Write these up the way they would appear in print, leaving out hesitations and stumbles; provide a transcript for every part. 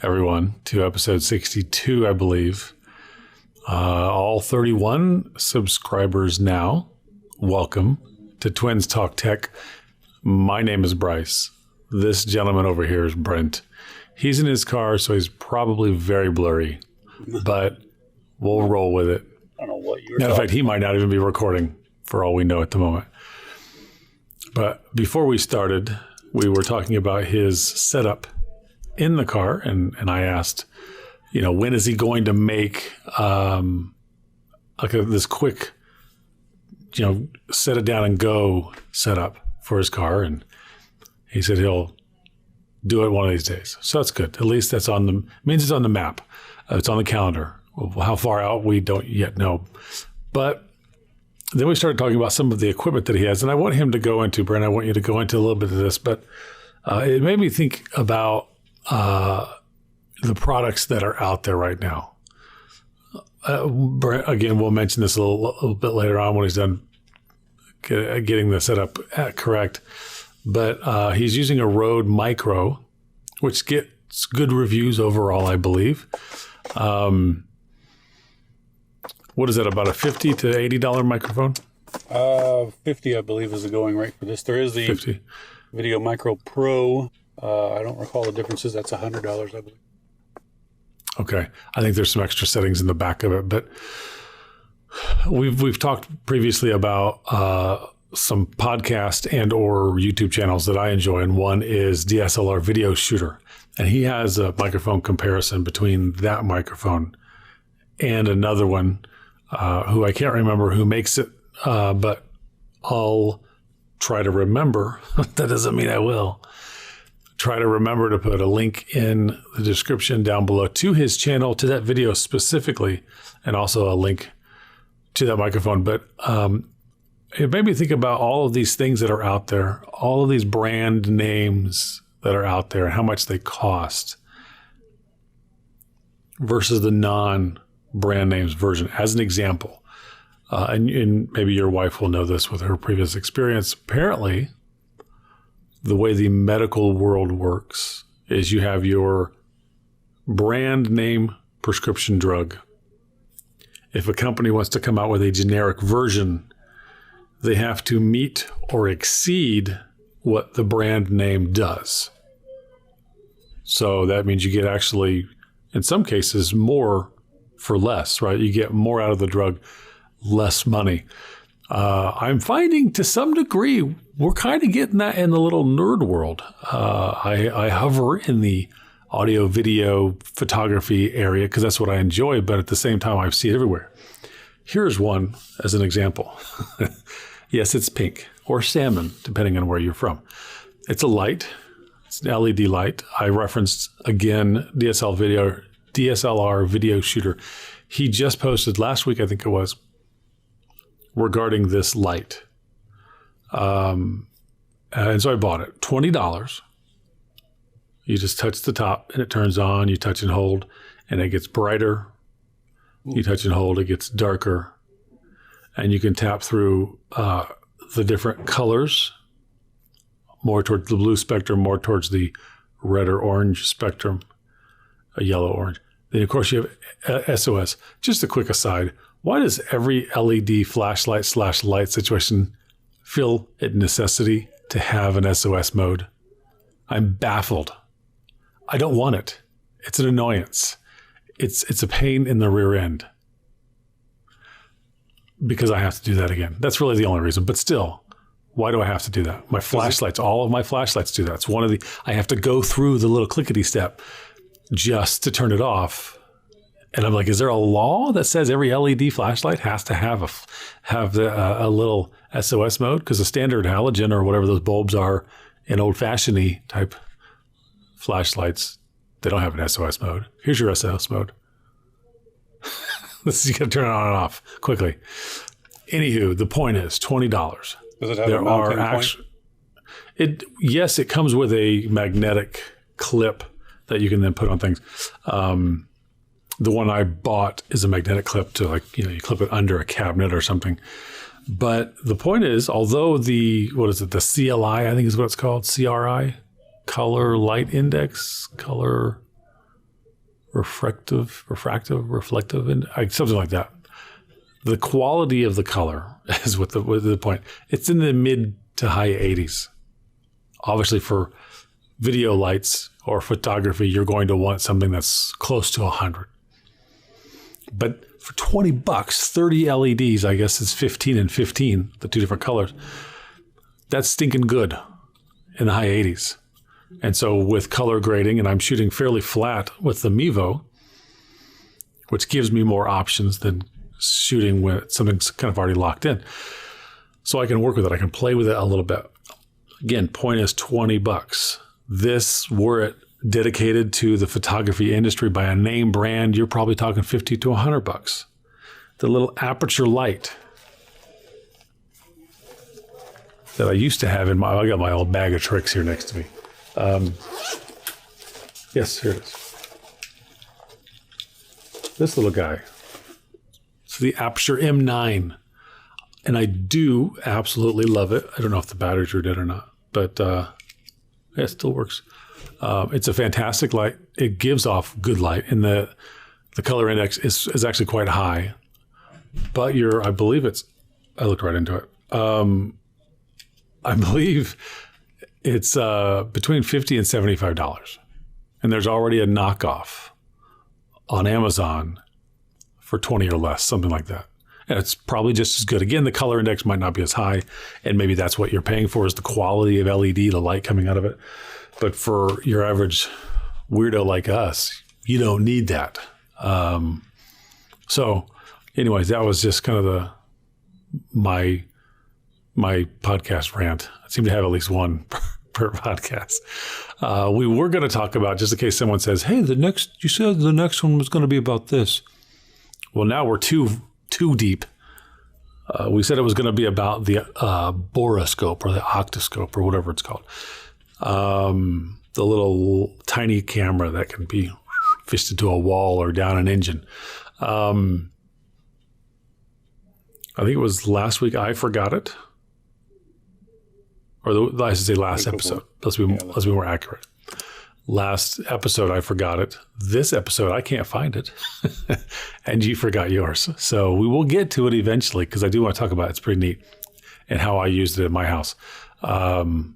everyone, to episode 62, I believe. All 31 subscribers now. Welcome to Twins Talk Tech. My name is Bryce. This gentleman over here is Brent. He's in his car, so he's probably very blurry, but we'll roll with it. I don't know what you're In fact, he might not even be recording for all we know at the moment. But before we started, we were talking about his setup in the car, and I asked, when is he going to make this quick, set it down and go setup for his car, and he said he'll do it one of these days. So that's good. At least that's means it's on the map. It's on the calendar. How far out, we don't yet know. But then we started talking about some of the equipment that he has, and I want him to go into, Brent, I want you to go into a little bit of this, but it made me think about the products that are out there right now. Brent, again, we'll mention this a little bit later on when he's done getting the setup correct. But he's using a Rode Micro, which gets good reviews overall, I believe. What is that, about a $50 to $80 microphone? 50, I believe, is the going rate for this. There is the 50. Video Micro Pro. I don't recall the differences. That's $100, I believe. Okay. I think there's some extra settings in the back of it, but we've talked previously about some podcast and or YouTube channels that I enjoy, and one is DSLR Video Shooter. And he has a microphone comparison between that microphone and another one, who I can't remember who makes it, but I'll try to remember. That doesn't mean I will. Try to remember to put a link in the description down below to his channel, to that video specifically, and also a link to that microphone. But it made me think about all of these things that are out there, all of these brand names that are out there, and how much they cost versus the non-brand names version. As an example, and maybe your wife will know this with her previous experience, apparently the way the medical world works is you have your brand name prescription drug. If a company wants to come out with a generic version, they have to meet or exceed what the brand name does. So that means you get actually, in some cases, more for less, right? You get more out of the drug, less money. I'm finding to some degree, we're kind of getting that in the little nerd world. I hover in the audio, video, photography area because that's what I enjoy, but at the same time, I see it everywhere. Here's one as an example. Yes, it's pink or salmon, depending on where you're from. It's a light. It's an LED light. I referenced, again, DSLR Video Shooter. He just posted last week, I think it was, regarding this light. And so I bought it. $20. You just touch the top and it turns on. You touch and hold and it gets brighter. You touch and hold, it gets darker. And you can tap through the different colors, more towards the blue spectrum, more towards the red or orange spectrum, a yellow, orange. Then, of course, you have SOS. Just a quick aside. Why does every LED flashlight / light situation feel it necessity to have an SOS mode? I'm baffled. I don't want it. It's an annoyance. It's a pain in the rear end because I have to do that again. That's really the only reason. But still, why do I have to do that? My flashlights, all of my flashlights do that. It's one of the, I have to go through the little clickety step just to turn it off. And I'm like, is there a law that says every LED flashlight has to have a little SOS mode? Because the standard halogen or whatever those bulbs are in old-fashioned type flashlights, they don't have an SOS mode. Here's your SOS mode. You got to turn it on and off quickly. Anywho, the point is $20. Does it have a mounting point? Yes, it comes with a magnetic clip that you can then put on things. The one I bought is a magnetic clip to you clip it under a cabinet or something. But the point is, although the CLI, I think is what it's called, CRI, color light index, color reflective, and something like that. The quality of the color is what the point. It's in the mid to high 80s. Obviously, for video lights or photography, you're going to want something that's close to 100. But for $20, 30 LEDs, I guess it's 15 and 15, the two different colors. That's stinking good in the high 80s. And so with color grading, and I'm shooting fairly flat with the Mevo, which gives me more options than shooting with something's kind of already locked in. So I can work with it. I can play with it a little bit. Again, point is $20. This, were it dedicated to the photography industry by a name brand, you're probably talking $50 to $100. The little Aputure light that I used to have I got my old bag of tricks here next to me. Yes, here it is. This little guy. It's the Aputure M9. And I do absolutely love it. I don't know if the batteries are dead or not, but it still works. It's a fantastic light. It gives off good light, and the color index is actually quite high. But I looked right into it. I believe it's between $50 and $75. And there's already a knockoff on Amazon for 20 or less, something like that. And it's probably just as good. Again, the color index might not be as high, and maybe that's what you're paying for is the quality of LED, the light coming out of it. But for your average weirdo like us, you don't need that. So anyways, that was just kind of my podcast rant. I seem to have at least one per podcast. We were going to talk about, just in case someone says, hey, you said the next one was going to be about this. Well, now we're too deep. We said it was going to be about the boroscope or the octoscope or whatever it's called. The little tiny camera that can be fished into a wall or down an engine. I think it was last week I forgot it. Or I should say last episode. Let's be more accurate. Last episode, I forgot it. This episode, I can't find it. And you forgot yours. So we will get to it eventually because I do want to talk about it. It's pretty neat and how I used it at my house. So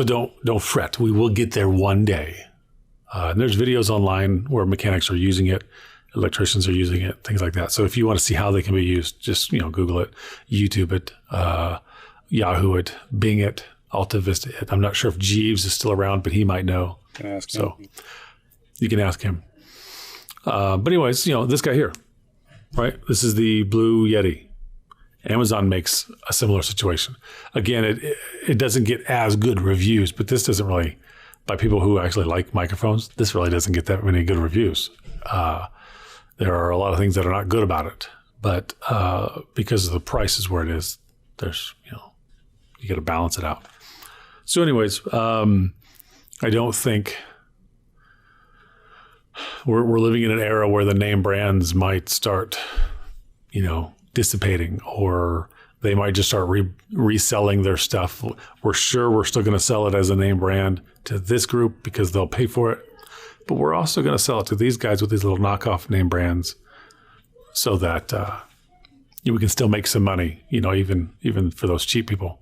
don't fret. We will get there one day. And there's videos online where mechanics are using it, electricians are using it, things like that. So if you want to see how they can be used, just Google it, YouTube it, Yahoo it, Bing it, Alta Vista it. I'm not sure if Jeeves is still around, but he might know. Can ask him. So you can ask him. But anyways, this guy here, right? This is the Blue Yeti. Amazon makes a similar situation. Again, it doesn't get as good reviews, but this doesn't really, by people who actually like microphones, this really doesn't get that many good reviews. There are a lot of things that are not good about it, but because of the price is where it is, there's, you got to balance it out. So anyways, I don't think we're living in an era where the name brands might start, dissipating, or they might just start reselling their stuff. We're sure we're still going to sell it as a name brand to this group because they'll pay for it. But we're also going to sell it to these guys with these little knockoff name brands so that we can still make some money, even for those cheap people.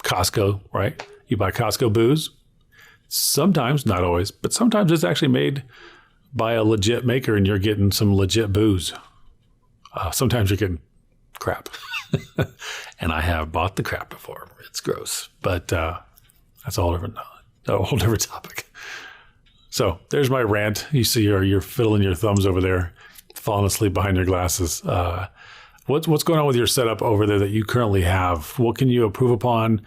Costco, right? You buy Costco booze. Sometimes, not always, but sometimes it's actually made by a legit maker and you're getting some legit booze. Sometimes you're getting crap. And I have bought the crap before. It's gross, but that's a whole different topic. So there's my rant. You see you're fiddling your thumbs over there, falling asleep behind your glasses. What's going on with your setup over there that you currently have? What can you improve upon?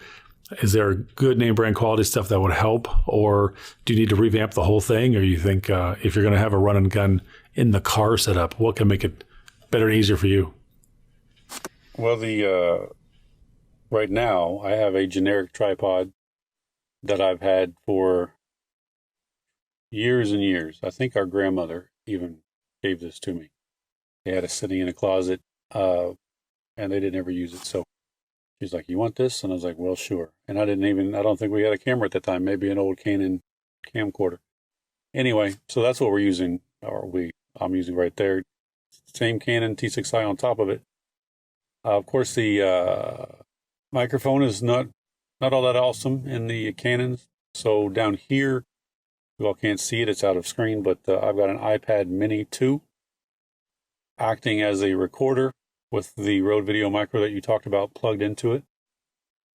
Is there good name brand quality stuff that would help? Or do you need to revamp the whole thing? Or you think if you're going to have a run and gun in the car setup, what can make it better and easier for you? Well, right now I have a generic tripod that I've had for years and years. I think our grandmother even gave this to me. They had it sitting in a closet, and they didn't ever use it. So she's like, "You want this?" And I was like, "Well, sure." And I don't think we had a camera at the time, maybe an old Canon camcorder. Anyway, so that's what we're using, I'm using right there. Same Canon T6i on top of it. Of course, the microphone is not all that awesome in the Canons. So down here, you all can't see it, it's out of screen, but I've got an iPad Mini 2 acting as a recorder with the Rode Video Micro that you talked about plugged into it,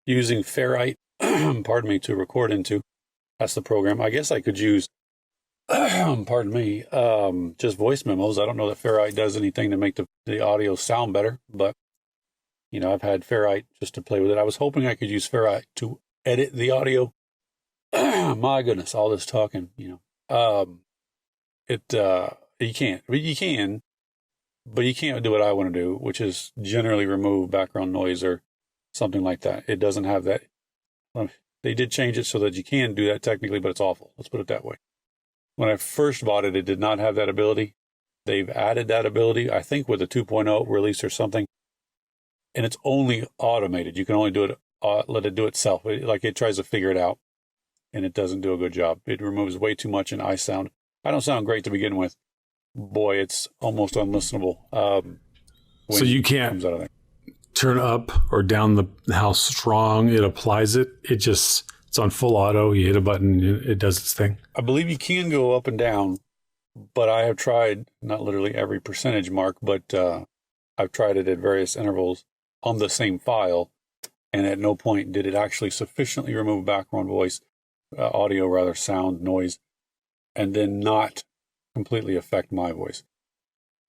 using Ferrite, pardon me, to record into. That's the program. I guess I could use, pardon me, just voice memos. I don't know that Ferrite does anything to make the audio sound better, but, you know, I've had Ferrite just to play with it. I was hoping I could use Ferrite to edit the audio. My goodness, all this talking, you know. You can't. I mean, you can, but you can't do what I want to do, which is generally remove background noise or something like that. It doesn't have that. They did change it so that you can do that technically, but it's awful. Let's put it that way. When I first bought it, it did not have that ability. They've added that ability, I think, with the 2.0 release or something. And it's only automated. You can only do it, let it do itself. It tries to figure it out, and it doesn't do a good job. It removes way too much, and I don't sound great to begin with. Boy, it's almost unlistenable. So you can't turn up or down how strong it applies it. It's on full auto. You hit a button, it does its thing. I believe you can go up and down, but I have tried, not literally every percentage mark, but I've tried it at various intervals on the same file, and at no point did it actually sufficiently remove background audio, sound, noise, and then not completely affect my voice.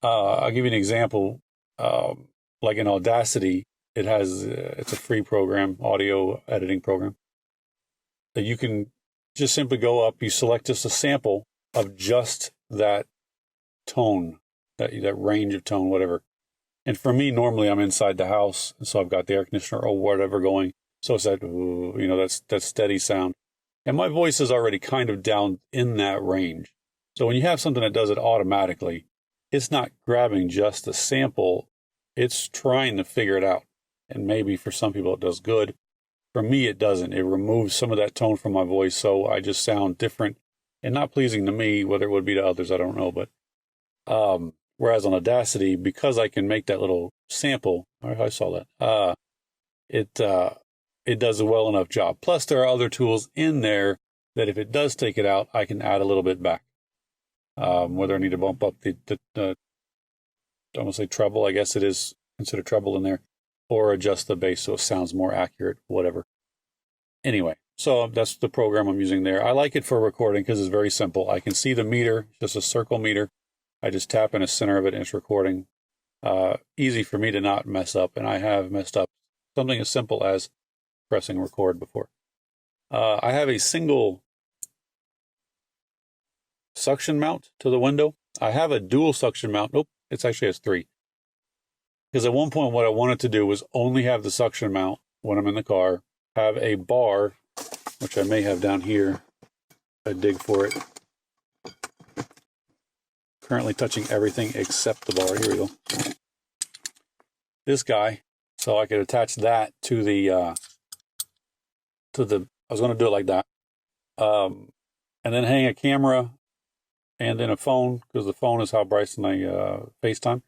I'll give you an example. Like in Audacity, it's a free program, audio editing program, that you can just simply go up, you select just a sample of just that tone, that range of tone, whatever. And for me, normally I'm inside the house, so I've got the air conditioner or whatever going. So it's that steady sound. And my voice is already kind of down in that range. So when you have something that does it automatically, it's not grabbing just the sample, it's trying to figure it out. And maybe for some people it does good. For me, it doesn't. It removes some of that tone from my voice, so I just sound different and not pleasing to me. Whether it would be to others, I don't know. But whereas on Audacity, because I can make that little sample, I saw that, it does a well enough job. Plus, there are other tools in there that if it does take it out, I can add a little bit back. Whether I need to bump up I don't want to say treble, I guess it is considered treble in there, or adjust the bass so it sounds more accurate, whatever. Anyway, so that's the program I'm using there. I like it for recording because it's very simple. I can see the meter, just a circle meter. I just tap in the center of it and it's recording. Easy for me to not mess up, and I have messed up something as simple as pressing record before. I have a single suction mount to the window. I have a dual suction mount. Nope, it actually has three. Because at one point what I wanted to do was only have the suction mount when I'm in the car, have a bar, which I may have down here. I dig for it. Currently touching everything except the bar. Here we go. This guy. So I could attach that to I was going to do it like that. And then hang a camera and then a phone, because the phone is how Bryce and I FaceTime.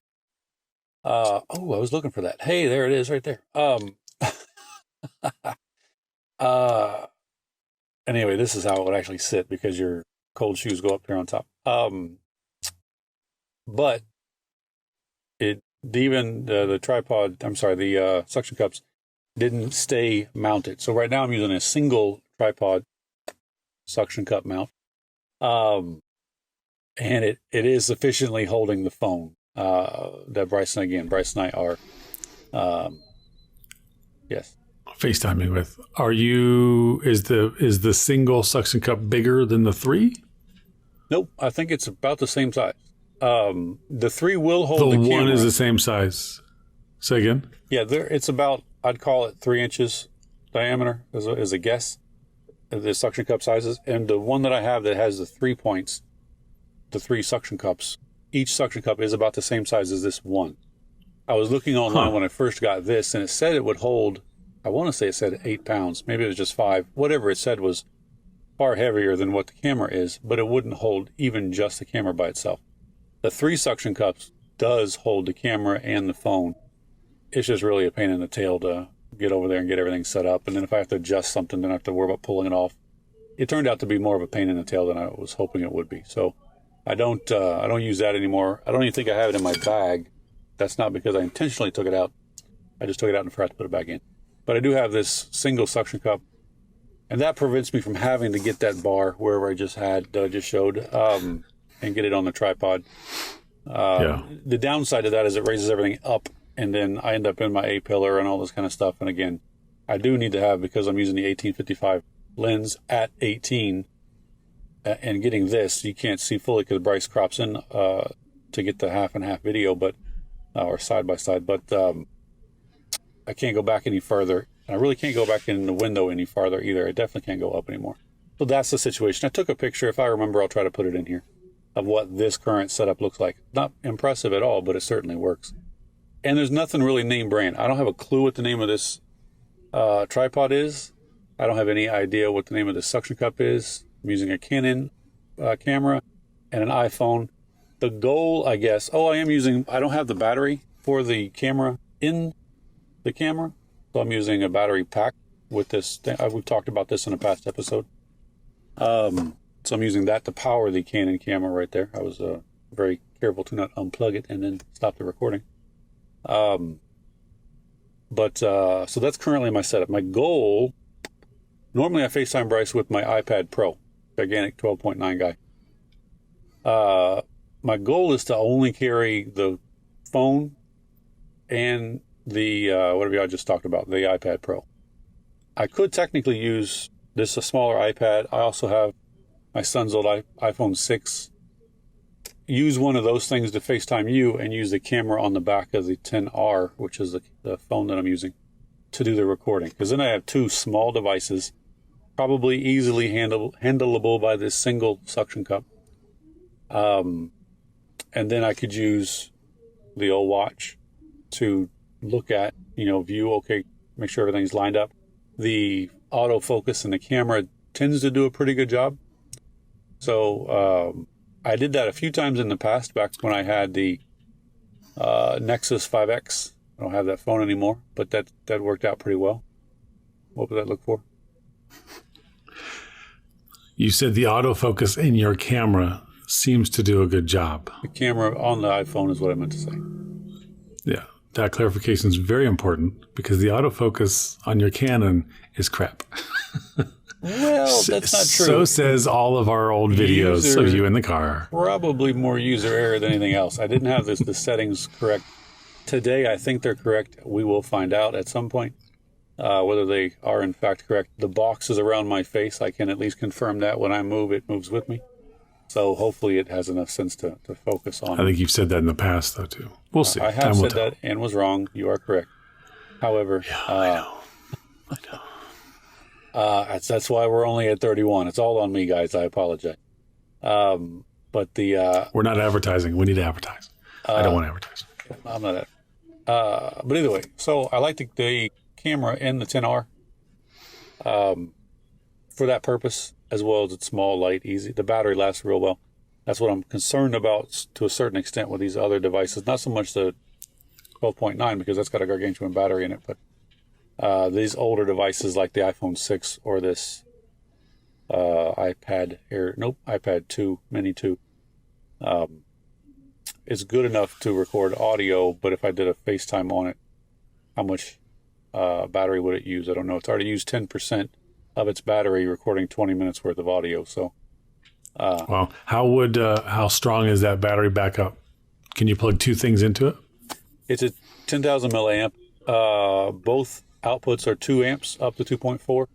I was looking for that. Hey, there it is right there. Anyway, this is how it would actually sit, because your cold shoes go up here on top. But the tripod, the suction cups didn't stay mounted. So right now I'm using a single tripod suction cup mount. And it is sufficiently holding the phone that Bryce and I are, yes, FaceTiming with. Is the single suction cup bigger than the three? Nope, I think it's about the same size. The three will hold the camera. The one is the same size. Say again? Yeah, it's about, I'd call it 3 inches diameter as a guess, the suction cup sizes. And the one that I have that has the 3 points, the 3 suction cups, each suction cup is about the same size as this one. I was looking online when I first got this, and it said it would hold, I want to say it said 8 pounds. Maybe it was just 5. Whatever it said was far heavier than what the camera is, but it wouldn't hold even just the camera by itself. The 3 suction cups does hold the camera and the phone. It's just really a pain in the tail to get over there and get everything set up. And then if I have to adjust something, then I have to worry about pulling it off. It turned out to be more of a pain in the tail than I was hoping it would be. So I don't use that anymore. I don't even think I have it in my bag. That's not because I intentionally took it out. I just took it out and forgot to put it back in. But I do have this single suction cup, and that prevents me from having to get that bar wherever I just showed, and get it on the tripod. The downside of that is it raises everything up, and then I end up in my A-pillar and all this kind of stuff. And again, I do need to have, because I'm using the 1855 lens at 18, and getting this, you can't see fully because Bryce crops in to get the half and half video, but or side by side. But I can't go back any further. And I really can't go back in the window any farther either. I definitely can't go up anymore. So that's the situation. I took a picture. If I remember, I'll try to put it in here, of what this current setup looks like. Not impressive at all, but it certainly works. And there's nothing really name brand. I don't have a clue what the name of this tripod is. I don't have any idea what the name of this suction cup is. I'm using a Canon camera and an iPhone. The goal, I guess, I don't have the battery for the camera in the camera. So I'm using a battery pack with this. We've talked about this in a past episode. So I'm using that to power the Canon camera right there. I was very careful to not unplug it and then stop the recording. So that's currently my setup. My goal, normally I FaceTime Bryce with my iPad Pro, gigantic 12.9 guy. My goal is to only carry the phone and the whatever I just talked about, the iPad Pro. I could technically use this, a smaller iPad. I also have my son's old iPhone 6. Use one of those things to FaceTime you and use the camera on the back of the 10R, which is the phone that I'm using, to do the recording. Because then I have 2 small devices, probably easily handleable by this single suction cup. And then I could use the old watch to look at, view, okay, make sure everything's lined up. The autofocus in the camera tends to do a pretty good job. So I did that a few times in the past, back when I had the Nexus 5X. I don't have that phone anymore, but that worked out pretty well. What would that look for? You said the autofocus in your camera seems to do a good job. The camera on the iPhone is what I meant to say. Yeah, that clarification is very important because the autofocus on your Canon is crap. Well, that's not true. So says all of our old videos of you in the car. Probably more user error than anything else. I didn't have the settings correct. Today, I think they're correct. We will find out at some point whether they are in fact correct. The box is around my face. I can at least confirm that when I move, it moves with me. So hopefully it has enough sense to focus on. I think you've said that in the past, though, too. We'll see. I have said that and was wrong. You are correct. However, I know. That's why we're only at 31. It's all on me, guys. I apologize. But we're not advertising. We need to advertise. I don't want to advertise. I'm not. But either way, so I like the camera and the 10R for that purpose, as well as it's small, light, easy. The battery lasts real well. That's what I'm concerned about to a certain extent with these other devices. Not so much the 12.9 because that's got a gargantuan battery in it, but these older devices like the iPhone 6 or this iPad 2, Mini 2, it's good enough to record audio, but if I did a FaceTime on it, how much battery would it use? I don't know. It's already used 10% of its battery recording 20 minutes worth of audio. So, wow. How strong is that battery backup? Can you plug 2 things into it? It's a 10,000 milliamp. Both outputs are 2 amps up to 2.4.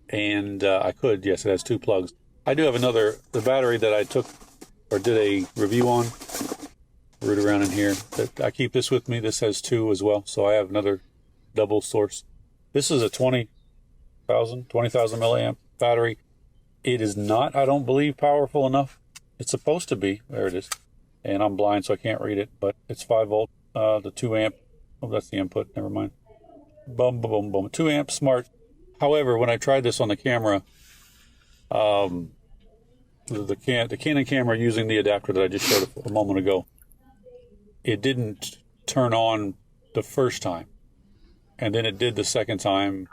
And I could, yes, it has 2 plugs. I do have the battery that I took or did a review on, root around in here. I keep this with me. This has 2 as well. So I have another double source. This is a 20,000 milliamp battery. It is not, I don't believe, powerful enough. It's supposed to be. There it is. And I'm blind, so I can't read it, but it's 5 volt, the 2 amp. Oh, that's the input. Never mind. Boom, boom, boom, boom. 2 amp smart However, when I tried this on the camera, the Canon camera using the adapter that I just showed a moment ago, it didn't turn on the first time, and then it did the second time,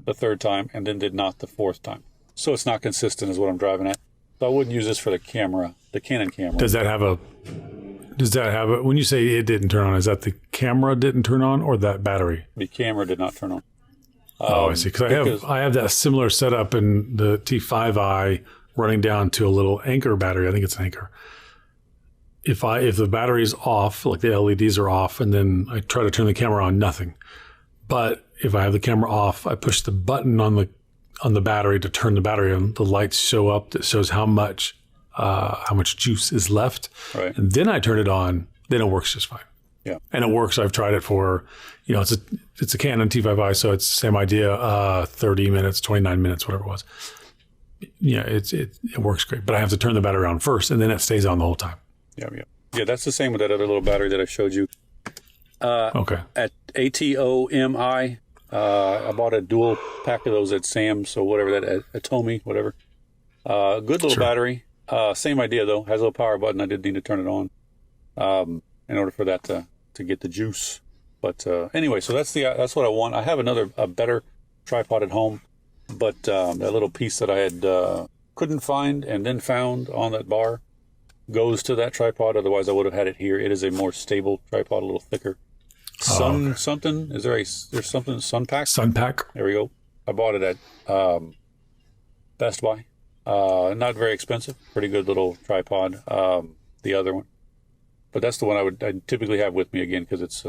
the third time, and then did not the fourth time. So it's not consistent is what I'm driving at. So I wouldn't use this for the camera, the Canon camera. Does that have a, when you say it didn't turn on, is that the camera didn't turn on or that battery? The camera did not turn on. I see. Because I have that similar setup in the T5i running down to a little Anchor battery. I think it's Anchor. If the battery's off, like the LEDs are off, and then I try to turn the camera on, nothing. But if I have the camera off, I push the button on the battery to turn the battery on. The lights show up that shows how much juice is left. Right. And then I turn it on. Then it works just fine. Yeah. And it works. I've tried it for, it's a Canon T5i, so it's the same idea. 30 minutes, 29 minutes, whatever it was. Yeah, it works great. But I have to turn the battery on first, and then it stays on the whole time. Yeah, that's the same with that other little battery that I showed you. Okay. At ATOMI, I bought a dual pack of those at Sam's, or whatever that, Atomi, whatever. Good little battery. Same idea though. Has a little power button. I did need to turn it on in order for that to get the juice. But anyway, so that's what I want. I have a better tripod at home, but that little piece that I had couldn't find and then found on that bar goes to that tripod. Otherwise, I would have had it here. It is a more stable tripod, a little thicker. Something. Is there's something Sunpack? Sunpack. There we go. I bought it at Best Buy. Not very expensive. Pretty good little tripod. The other one, but that's the one I typically have with me again because it's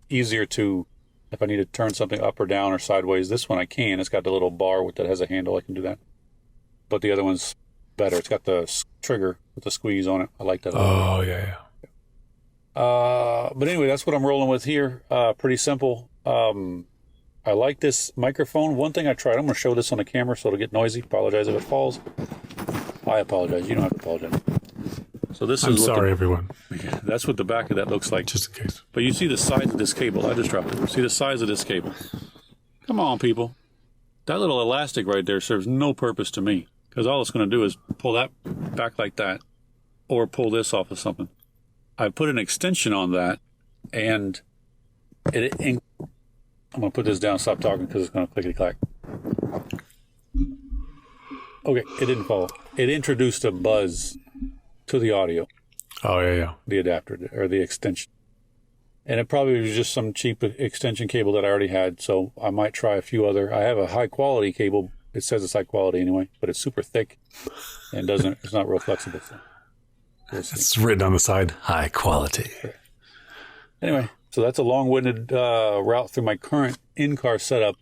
easier to, if I need to turn something up or down or sideways. This one I can. It's got the little bar that has a handle. I can do that. But the other one's better. It's got the trigger with the squeeze on it. I like that. Oh, yeah. But anyway, that's what I'm rolling with here. Pretty simple. I like this microphone. One thing I tried, I'm going to show this on the camera so it'll get noisy. Apologize if it falls. I apologize. You don't have to apologize. So this I'm sorry, everyone. Yeah, that's what the back of that looks like. Just in case. But you see the size of this cable. I just dropped it. See the size of this cable. Come on, people. That little elastic right there serves no purpose to me. Because all it's going to do is pull that back like that, or pull this off of something. I put an extension on that, and I'm going to put this down, stop talking, because it's going to clickety-clack. Okay, it didn't fall. It introduced a buzz to the audio. Oh, yeah. The adapter, or the extension. And it probably was just some cheap extension cable that I already had, so I might try a few other. I have a high-quality cable. It says it's high quality anyway, but it's super thick and it's not real flexible. So it's written on the side, high quality. Anyway, so that's a long-winded route through my current in-car setup.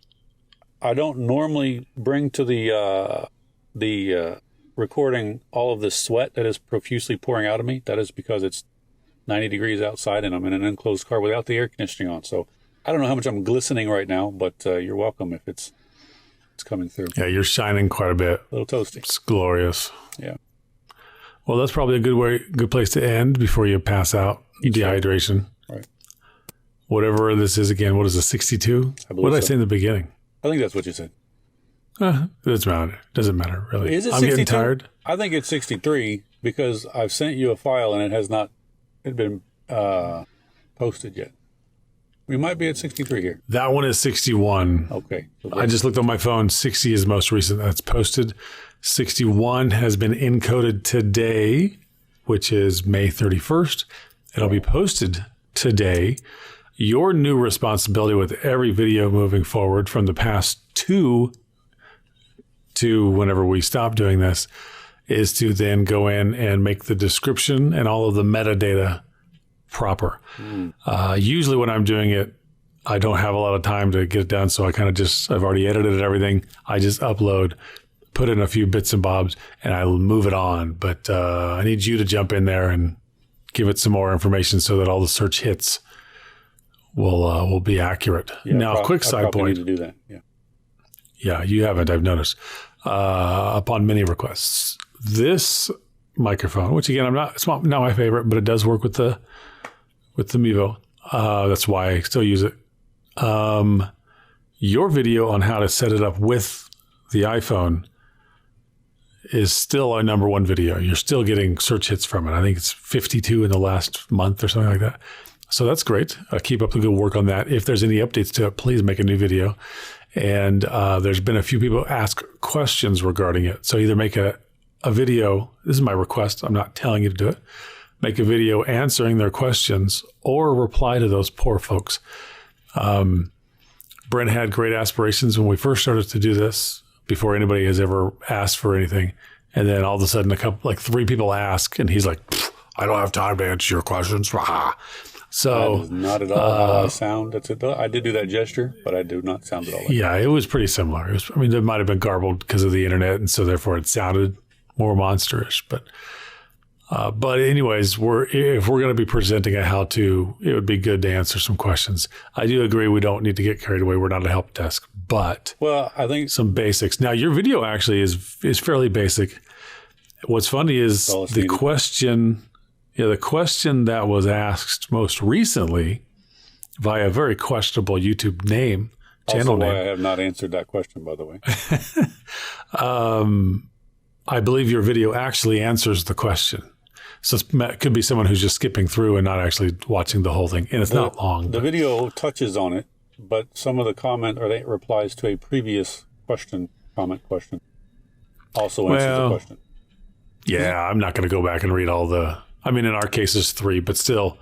I don't normally bring to the recording all of this sweat that is profusely pouring out of me. That is because it's 90 degrees outside and I'm in an enclosed car without the air conditioning on. So I don't know how much I'm glistening right now, but you're welcome if it's coming through. Yeah, you're shining quite a bit. A little toasty. It's glorious. Yeah. Well, that's probably a good place to end before you pass out. Dehydration. Right. Whatever this is again, what is it, 62? What did I say in the beginning? I think that's what you said. It doesn't matter. Doesn't matter, really. Is it I'm 62? getting tired. I think it's 63 because I've sent you a file and it has not been posted yet. We might be at 63 here. That one is 61. Okay. So I just looked on my phone. 60 is most recent. That's posted. 61 has been encoded today, which is May 31st. It'll be posted today. Your new responsibility with every video moving forward from the past two to whenever we stop doing this is to then go in and make the description and all of the metadata proper. Usually when I'm doing it, I don't have a lot of time to get it done. So I kind of I've already edited everything. I just upload, put in a few bits and bobs, and I'll move it on. But I need you to jump in there and give it some more information so that all the search hits will be accurate. Yeah, now, quick side point. Need to do that. Yeah. Yeah, you haven't, I've noticed. Upon many requests, this microphone, which again, it's not my favorite, but it does work with the Mevo. That's why I still use it. your video on how to set it up with the iPhone is still our number one video. You're still getting search hits from it. I think it's 52 in the last month or something like that. So that's great. Keep up the good work on that. If there's any updates to it, please make a new video. And there's been a few people ask questions regarding it. So either make a video. This is my request. I'm not telling you to do it. Make a video answering their questions or reply to those poor folks. Brent had great aspirations when we first started to do this, before anybody has ever asked for anything. And then all of a sudden, three people ask, and he's like, I don't have time to answer your questions. So that is not at all how I sound. That's it. I did do that gesture, but I do not sound at all like that. It was pretty similar. It might have been garbled because of the internet, and so therefore it sounded more monsterish. But anyways, if we're going to be presenting a how-to, it would be good to answer some questions. I do agree we don't need to get carried away. We're not a help desk, but I think some basics. Now, your video actually is fairly basic. What's funny is the question that was asked most recently via a very questionable YouTube channel name. I have not answered that question, by the way. I believe your video actually answers the question. So it could be someone who's just skipping through and not actually watching the whole thing. And it's not long. The video touches on it, but some of the comment or it replies to a previous question also answers the question. Yeah, I'm not going to go back and read all in our case it's 3, but still,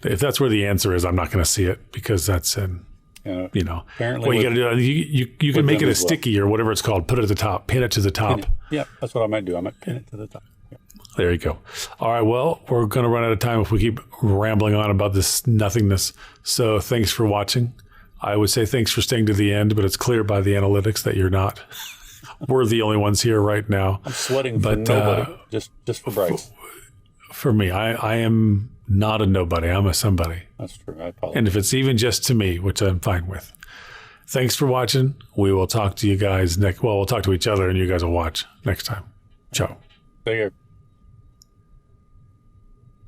if that's where the answer is, I'm not going to see it because that's apparently what you got to do. You can make it a sticky or whatever it's called. Put it at the top, pin it to the top. Yeah, that's what I might do. I might pin it to the top. Yeah. There you go. All right. Well, we're going to run out of time if we keep rambling on about this nothingness. So thanks for watching. I would say thanks for staying to the end, but it's clear by the analytics that you're not. We're the only ones here right now. I'm sweating for nobody, just for Bryce. For me, I am not a nobody. I'm a somebody. That's true. I apologize. And if it's even just to me, which I'm fine with. Thanks for watching. We will talk to you guys we'll talk to each other and you guys will watch next time. Ciao. Take care.